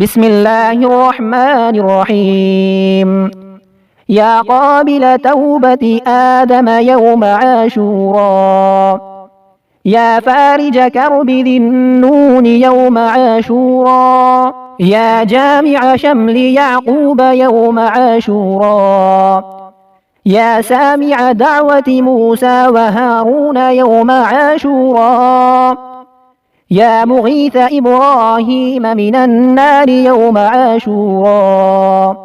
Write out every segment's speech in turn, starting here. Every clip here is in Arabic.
بسم الله الرحمن الرحيم. يا قابل توبة آدم يوم عاشورا، يا فارج كرب ذي النون يوم عاشورا، يا جامع شمل يعقوب يوم عاشورا، يا سامع دعوة موسى وهارون يوم عاشورا، يا مغيث إبراهيم من النار يوم عاشورا،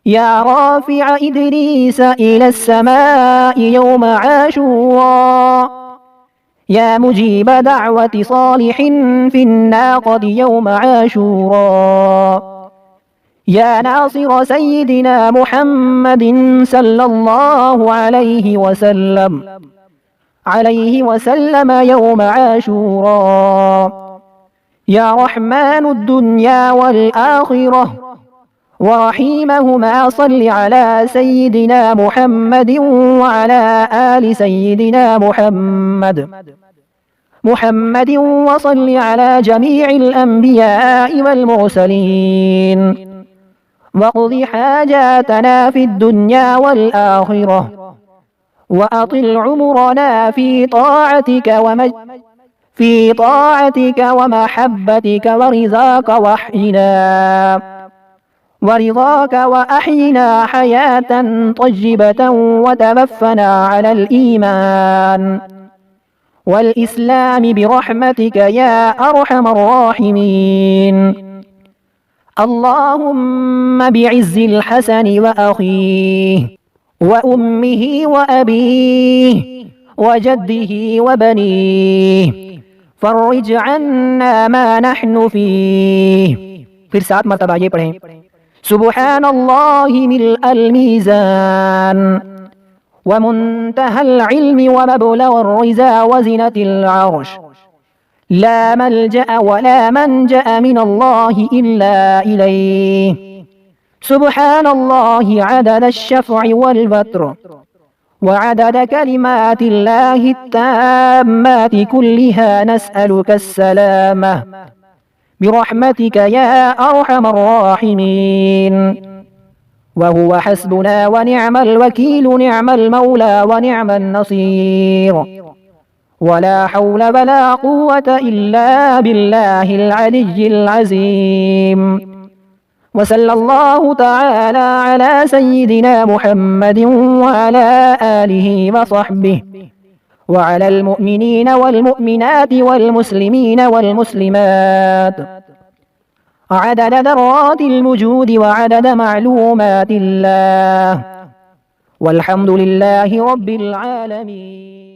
يا رافع إدريس إلى السماء يوم عاشورا، يا مجيب دعوة صالح في الناقة يوم عاشورا، يا ناصر سيدنا محمد صلى الله عليه وسلم يوم عاشورا، يا رحمن الدنيا والآخرة ورحيمهما صل على سيدنا محمد وعلى آل سيدنا محمد وصل على جميع الأنبياء والمرسلين واقض حاجاتنا في الدنيا والآخرة وأطل عمرنا في طاعتك ومحبتك ورضاك وأحينا حياة طيبة وتوفنا على الإيمان والإسلام برحمتك يا أرحم الراحمين. اللهم بعز الحسن وأخيه وأمه وأبيه وجده وبنيه فرج عنا ما نحن فيه. फिर 7 मरतबा ये पढ़ें। सुब्हान अल्लाहि मिल्अ الميزان ومنتهى العلم ومبلغ الرزا وزنة العرش لا ملجأ ولا منجأ من الله إلا إليه. سبحان الله عدد الشفع والوتر وعدد كلمات الله التامات كلها نسألك السلامة برحمتك يا أرحم الراحمين. وهو حسبنا ونعم الوكيل نعم المولى ونعم النصير ولا حول ولا قوة إلا بالله العلي العظيم. وصلى الله تعالى على سيدنا محمد وعلى آله وصحبه وعلى المؤمنين والمؤمنات والمسلمين والمسلمات عدد ذرات الوجود وعدد معلومات الله والحمد لله رب العالمين.